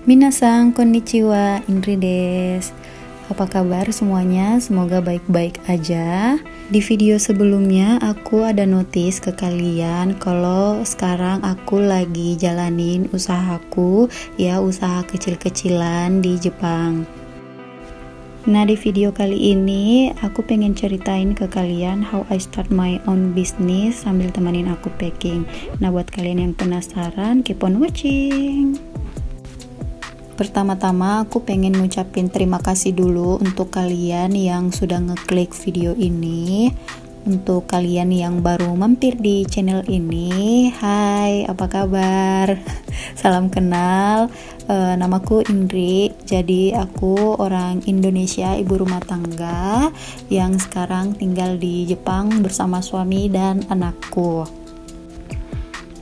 Minasang konnichiwa, Indri des. Apa kabar semuanya? Semoga baik-baik aja. Di video sebelumnya aku ada notice ke kalian kalau sekarang aku lagi jalanin usahaku, ya usaha kecil-kecilan di Jepang. Nah, di video kali ini aku pengen ceritain ke kalian how I start my own business sambil temenin aku packing. Nah, buat kalian yang penasaran, keep on watching. Pertama-tama aku pengen ngucapin terima kasih dulu untuk kalian yang sudah ngeklik video ini. Untuk kalian yang baru mampir di channel ini, hai, apa kabar? Salam kenal, namaku Indri. Jadi aku orang Indonesia, ibu rumah tangga yang sekarang tinggal di Jepang bersama suami dan anakku.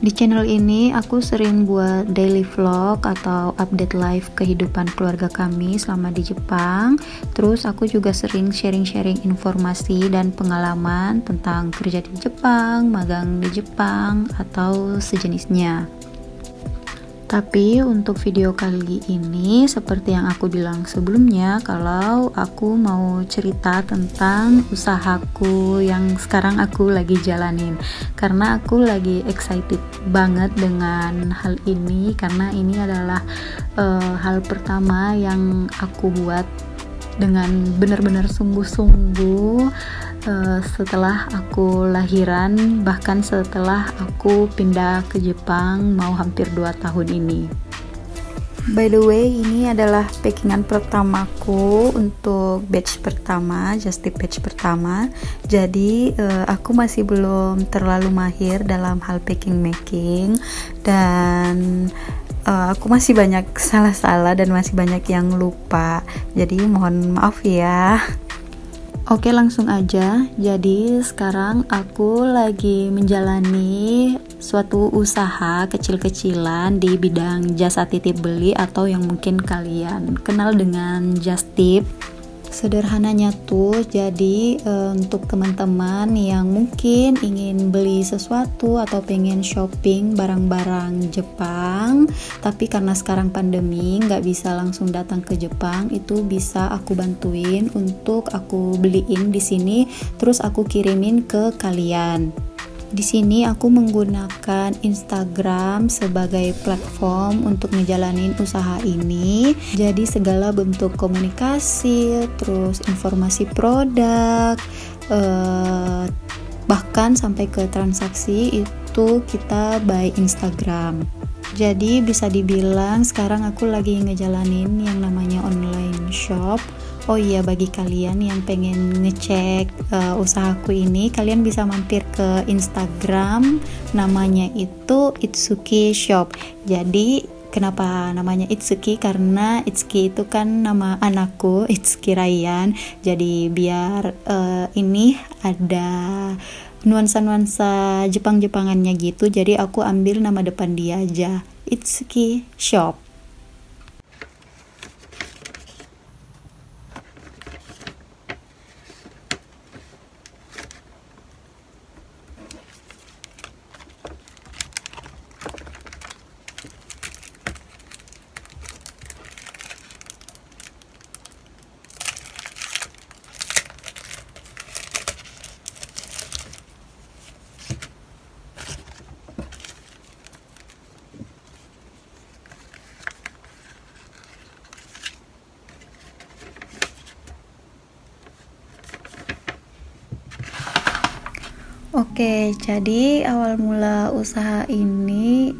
Di channel ini aku sering buat daily vlog atau update live kehidupan keluarga kami selama di Jepang. Terus aku juga sering sharing-sharing informasi dan pengalaman tentang kerja di Jepang, magang di Jepang, atau sejenisnya. Tapi untuk video kali ini, seperti yang aku bilang sebelumnya, kalau aku mau cerita tentang usahaku yang sekarang aku lagi jalanin. Karena aku lagi excited banget dengan hal ini, karena ini adalah hal pertama yang aku buat dengan benar-benar sungguh-sungguh setelah aku lahiran, bahkan setelah aku pindah ke Jepang mau hampir 2 tahun ini. By the way, ini adalah packingan pertamaku untuk batch pertama, just tip batch pertama. Jadi aku masih belum terlalu mahir dalam hal packing making, dan aku masih banyak salah-salah dan masih banyak yang lupa. Jadi mohon maaf ya. Oke, langsung aja. Jadi sekarang aku lagi menjalani suatu usaha kecil-kecilan di bidang jasa titip beli atau yang mungkin kalian kenal dengan just tip. Sederhananya tuh, jadi untuk teman-teman yang mungkin ingin beli sesuatu atau pengen shopping barang-barang Jepang, tapi karena sekarang pandemi nggak bisa langsung datang ke Jepang, itu bisa aku bantuin untuk aku beliin di sini, terus aku kirimin ke kalian. Di sini aku menggunakan Instagram sebagai platform untuk ngejalanin usaha ini. Jadi segala bentuk komunikasi, terus informasi produk, bahkan sampai ke transaksi itu kita by Instagram. Jadi bisa dibilang sekarang aku lagi ngejalanin yang namanya online shop. Oh iya, bagi kalian yang pengen ngecek usahaku ini, kalian bisa mampir ke Instagram, namanya itu Itsuki Shop. Jadi kenapa namanya Itsuki? Karena Itsuki itu kan nama anakku, Itsuki Ryan. Jadi biar ini ada nuansa-nuansa Jepang-Jepangannya gitu, jadi aku ambil nama depan dia aja, Itsuki Shop. Oke, jadi awal mula usaha ini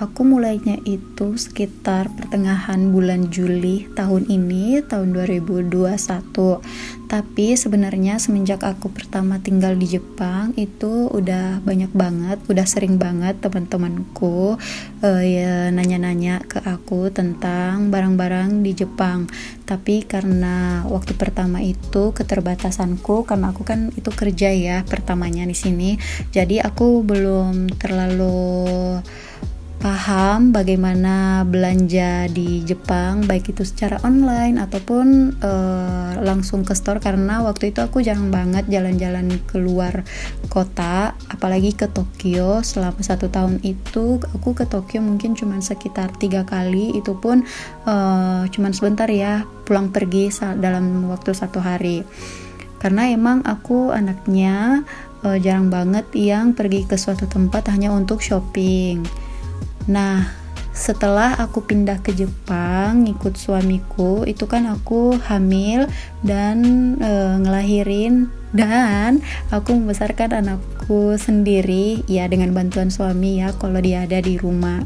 aku mulainya itu sekitar pertengahan bulan Juli tahun ini, tahun 2021. Tapi sebenarnya semenjak aku pertama tinggal di Jepang itu udah banyak banget, udah sering banget teman-temanku ya nanya-nanya ke aku tentang barang-barang di Jepang. Tapi karena waktu pertama itu keterbatasanku, karena aku kan itu kerja ya pertamanya di sini, jadi aku belum terlalu paham bagaimana belanja di Jepang, baik itu secara online ataupun langsung ke store, karena waktu itu aku jarang banget jalan-jalan keluar kota, apalagi ke Tokyo. Selama 1 tahun itu aku ke Tokyo mungkin cuma sekitar 3 kali, itu pun cuman sebentar ya, pulang pergi dalam waktu 1 hari, karena emang aku anaknya jarang banget yang pergi ke suatu tempat hanya untuk shopping. Nah, setelah aku pindah ke Jepang ngikut suamiku, itu kan aku hamil dan ngelahirin, dan aku membesarkan anakku sendiri ya dengan bantuan suami ya kalau dia ada di rumah.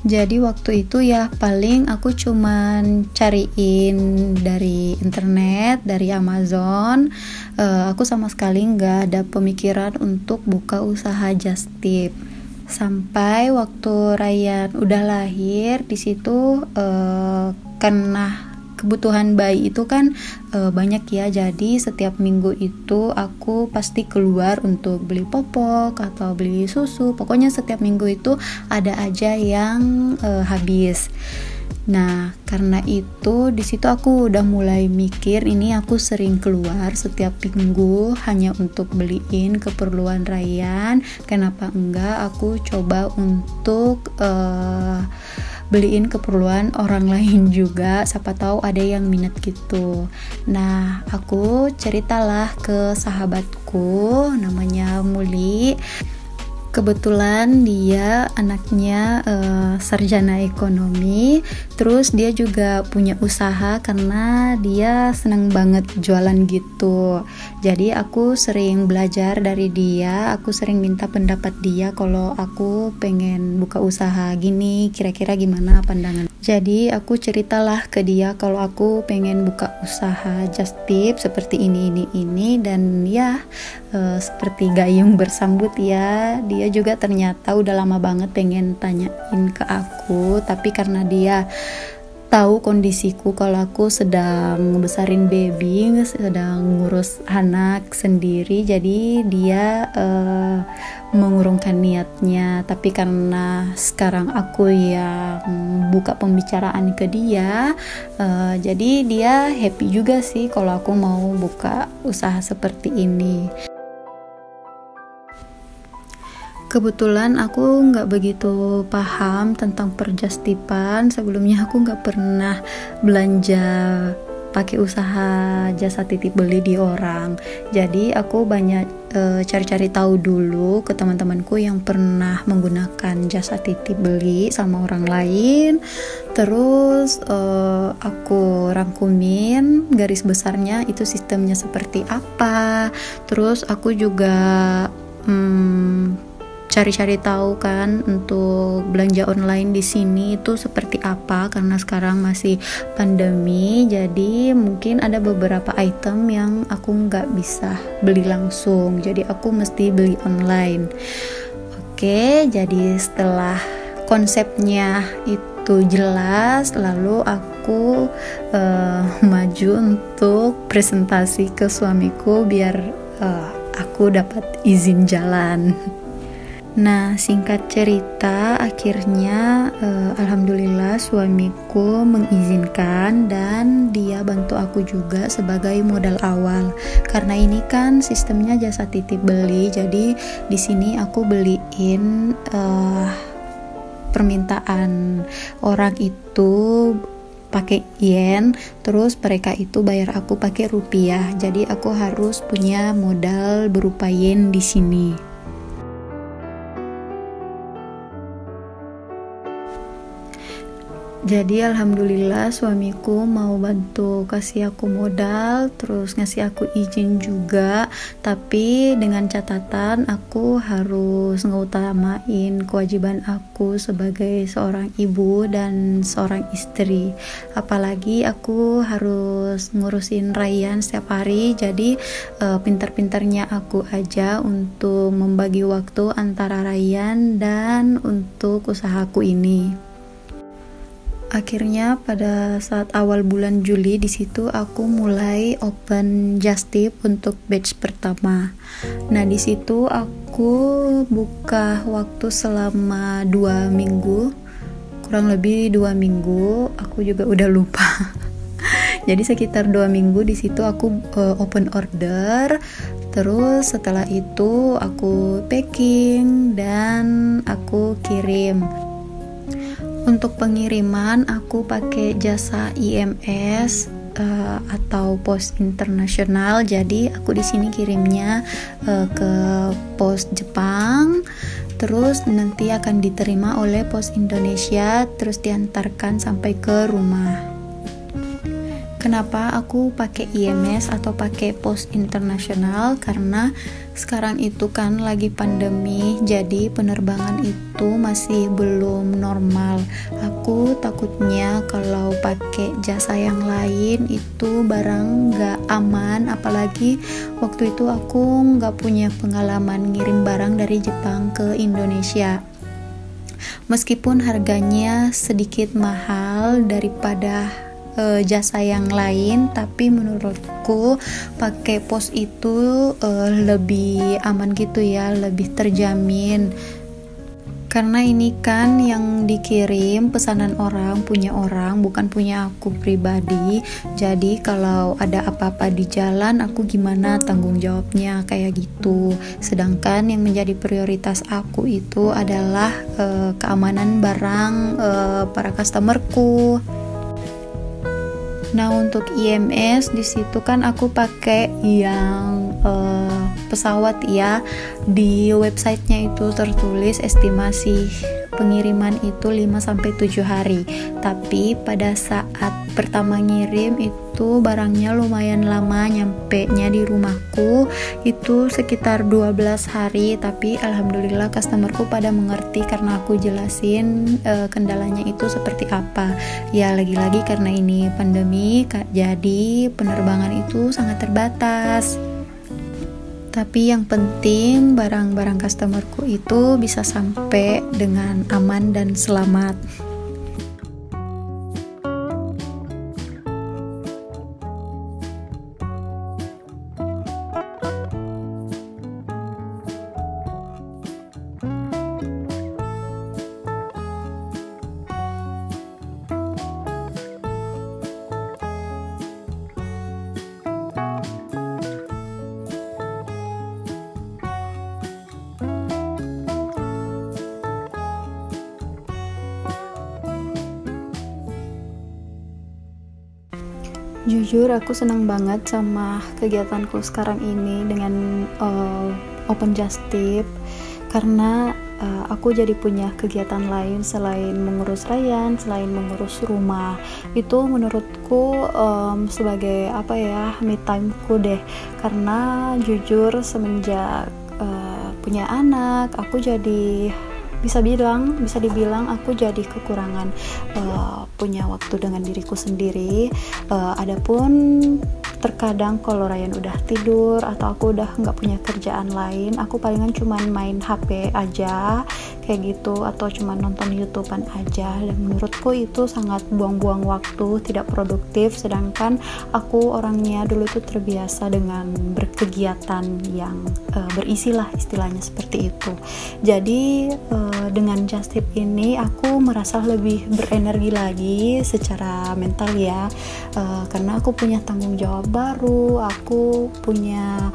Jadi waktu itu ya paling aku cuman cariin dari internet, dari Amazon. Aku sama sekali nggak ada pemikiran untuk buka usaha just tip. Sampai waktu Ryan udah lahir, di situ karena kebutuhan bayi itu kan banyak ya, jadi setiap minggu itu aku pasti keluar untuk beli popok atau beli susu. Pokoknya setiap minggu itu ada aja yang habis. Nah, karena itu di situ aku udah mulai mikir, ini aku sering keluar setiap minggu hanya untuk beliin keperluan Ryan. Kenapa enggak aku coba untuk beliin keperluan orang lain juga, siapa tahu ada yang minat gitu. Nah, aku ceritalah ke sahabatku namanya Muli. Kebetulan dia anaknya sarjana ekonomi, terus dia juga punya usaha karena dia senang banget jualan gitu. Jadi aku sering belajar dari dia, aku sering minta pendapat dia kalau aku pengen buka usaha gini, kira-kira gimana pandangan. Jadi aku ceritalah ke dia kalau aku pengen buka usaha just tip seperti ini, dan ya seperti gayung bersambut ya, dia juga ternyata udah lama banget pengen tanyain ke aku, tapi karena dia tahu kondisiku kalau aku sedang besarin baby, sedang ngurus anak sendiri, jadi dia mengurungkan niatnya. Tapi karena sekarang aku yang buka pembicaraan ke dia, jadi dia happy juga sih kalau aku mau buka usaha seperti ini. Kebetulan aku nggak begitu paham tentang perjastipan. Sebelumnya aku nggak pernah belanja pakai usaha jasa titip beli di orang. Jadi aku banyak cari-cari tahu dulu ke teman-temanku yang pernah menggunakan jasa titip beli sama orang lain. Terus aku rangkumin garis besarnya itu sistemnya seperti apa. Terus aku juga cari-cari tahu kan untuk belanja online di sini itu seperti apa, karena sekarang masih pandemi, jadi mungkin ada beberapa item yang aku nggak bisa beli langsung, jadi aku mesti beli online. Oke, jadi setelah konsepnya itu jelas, lalu aku maju untuk presentasi ke suamiku biar aku dapat izin jalan. Nah, singkat cerita, akhirnya alhamdulillah suamiku mengizinkan dan dia bantu aku juga sebagai modal awal. Karena ini kan sistemnya jasa titip beli, jadi di sini aku beliin permintaan orang itu pakai yen, terus mereka itu bayar aku pakai rupiah. Jadi aku harus punya modal berupa yen di sini. Jadi alhamdulillah suamiku mau bantu kasih aku modal, terus ngasih aku izin juga, tapi dengan catatan aku harus ngutamain kewajiban aku sebagai seorang ibu dan seorang istri. Apalagi aku harus ngurusin Ryan setiap hari, jadi pintar-pintarnya aku aja untuk membagi waktu antara Ryan dan untuk usahaku ini. akhirnya pada saat awal bulan Juli di situ aku mulai open just tip untuk batch pertama. Nah di situ aku buka waktu selama 2 minggu, kurang lebih 2 minggu, aku juga udah lupa. Jadi sekitar 2 minggu di situ aku open order. Terus setelah itu aku packing dan aku kirim. Untuk pengiriman aku pakai jasa IMS atau pos internasional. Jadi aku di sini kirimnya ke pos Jepang. Terus nanti akan diterima oleh pos Indonesia, terus diantarkan sampai ke rumah. Kenapa aku pakai IMS atau pakai pos internasional? Karena sekarang itu kan lagi pandemi, jadi penerbangan itu masih belum normal. Aku takutnya kalau pakai jasa yang lain itu barang nggak aman, apalagi waktu itu aku nggak punya pengalaman ngirim barang dari Jepang ke Indonesia. Meskipun harganya sedikit mahal daripada jasa yang lain, tapi menurutku pakai pos itu lebih aman gitu ya, lebih terjamin. Karena ini kan yang dikirim pesanan orang, bukan punya aku pribadi. Jadi kalau ada apa-apa di jalan, aku gimana tanggung jawabnya, kayak gitu. Sedangkan yang menjadi prioritas aku itu adalah keamanan barang para customerku. Nah untuk IMS di situ kan aku pakai yang pesawat ya. Di websitenya itu tertulis estimasi pengiriman itu 5-7 hari. Tapi pada saat pertama ngirim itu barangnya lumayan lama nyampenya di rumahku, itu sekitar 12 hari. Tapi alhamdulillah customerku pada mengerti karena aku jelasin kendalanya itu seperti apa. Ya lagi-lagi karena ini pandemi, jadi penerbangan itu sangat terbatas. Tapi yang penting barang-barang customerku itu bisa sampai dengan aman dan selamat. Jujur aku senang banget sama kegiatanku sekarang ini dengan open just tip, karena aku jadi punya kegiatan lain selain mengurus Ryan, selain mengurus rumah. Itu menurutku sebagai apa ya, me time-ku deh. Karena jujur semenjak punya anak, aku jadi bisa dibilang aku jadi kekurangan punya waktu dengan diriku sendiri. Adapun terkadang kalau Ryan udah tidur atau aku udah nggak punya kerjaan lain, aku palingan cuman main HP aja kayak gitu, atau cuman nonton YouTubean aja. Dan menurutku itu sangat buang-buang waktu, tidak produktif. Sedangkan aku orangnya dulu itu terbiasa dengan berkegiatan yang berisi lah, istilahnya seperti itu. Jadi dengan just tip ini aku merasa lebih berenergi lagi secara mental ya, karena aku punya tanggung jawab baru, aku punya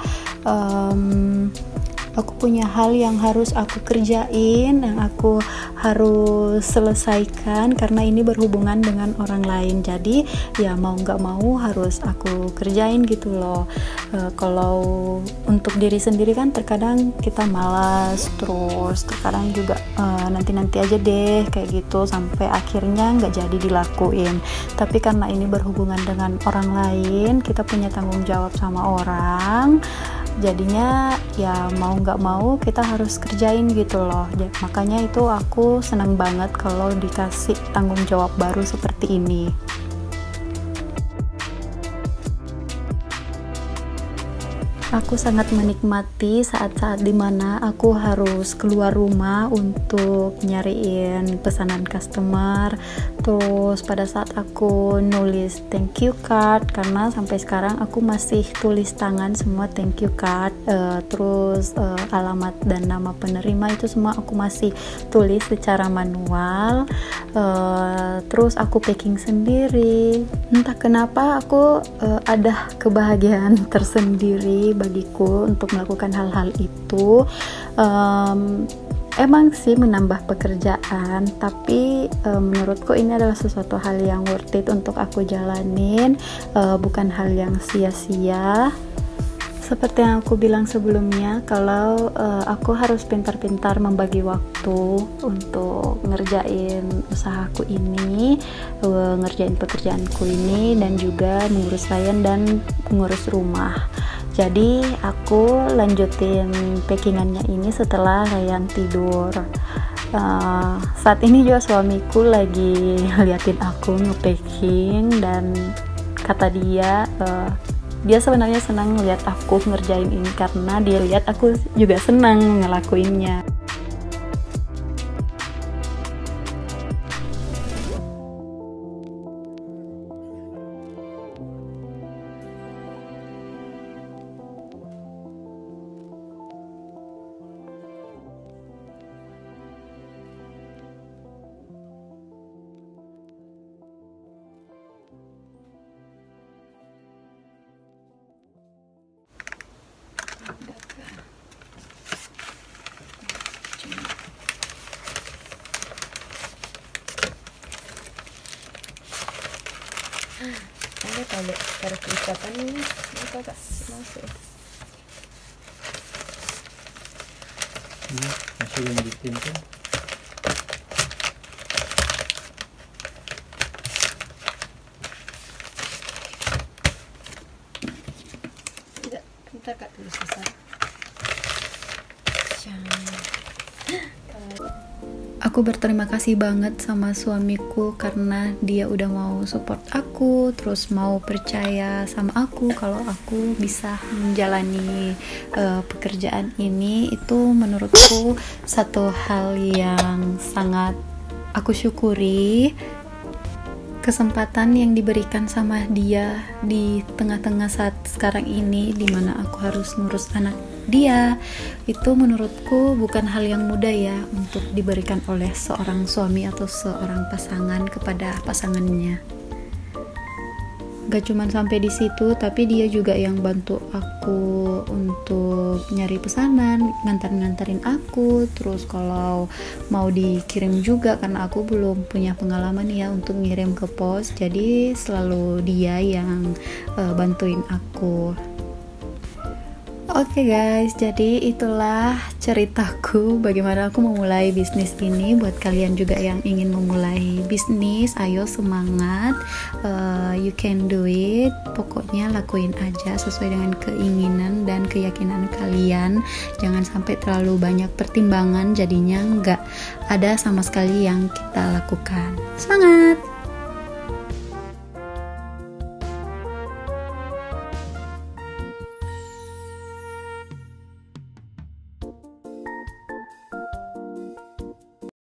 hal yang harus aku kerjain, yang aku harus selesaikan, karena ini berhubungan dengan orang lain. Jadi ya mau nggak mau harus aku kerjain gitu loh. Kalau untuk diri sendiri kan terkadang kita malas, terus terkadang juga nanti aja deh kayak gitu, sampai akhirnya nggak jadi dilakuin. Tapi karena ini berhubungan dengan orang lain, kita punya tanggung jawab sama orang, jadinya ya mau nggak mau kita harus kerjain gitu loh. Makanya itu aku senang banget kalau dikasih tanggung jawab baru seperti ini. Aku sangat menikmati saat-saat dimana aku harus keluar rumah untuk nyariin pesanan customer, Terus pada saat aku nulis thank you card, karena sampai sekarang aku masih tulis tangan semua thank you card, terus alamat dan nama penerima itu semua aku masih tulis secara manual. Terus aku packing sendiri. Entah kenapa aku ada kebahagiaan tersendiri bagiku untuk melakukan hal-hal itu. Emang sih menambah pekerjaan, tapi menurutku ini adalah sesuatu hal yang worth it untuk aku jalanin, bukan hal yang sia-sia. Seperti yang aku bilang sebelumnya, kalau aku harus pintar-pintar membagi waktu untuk ngerjain usahaku ini, ngerjain pekerjaanku ini, dan juga mengurus klien dan mengurus rumah. Jadi aku lanjutin packingannya ini setelah Ryan tidur. Saat ini juga suamiku lagi liatin aku nge-packing, dan kata dia sebenarnya senang lihat aku ngerjain ini karena dia lihat aku juga senang ngelakuinnya. Ada kalau taruh ucapan ini apa kak masuk masih lanjutin tuh. tidak bentar kak tulis besar. Aku berterima kasih banget sama suamiku karena dia udah mau support aku, terus mau percaya sama aku kalau aku bisa menjalani pekerjaan ini. Itu menurutku satu hal yang sangat aku syukuri. Kesempatan yang diberikan sama dia di tengah-tengah saat sekarang ini, dimana aku harus ngurus anak dia, itu menurutku bukan hal yang mudah ya untuk diberikan oleh seorang suami atau seorang pasangan kepada pasangannya. Gak cuman sampai di situ, tapi dia juga yang bantu aku untuk nyari pesanan, nganterin aku, terus kalau mau dikirim juga, karena aku belum punya pengalaman ya untuk ngirim ke pos, jadi selalu dia yang bantuin aku. Oke guys, jadi itulah ceritaku bagaimana aku memulai bisnis ini. Buat kalian juga yang ingin memulai bisnis, ayo semangat, you can do it. Pokoknya lakuin aja sesuai dengan keinginan dan keyakinan kalian. Jangan sampai terlalu banyak pertimbangan, jadinya nggak ada sama sekali yang kita lakukan. Semangat!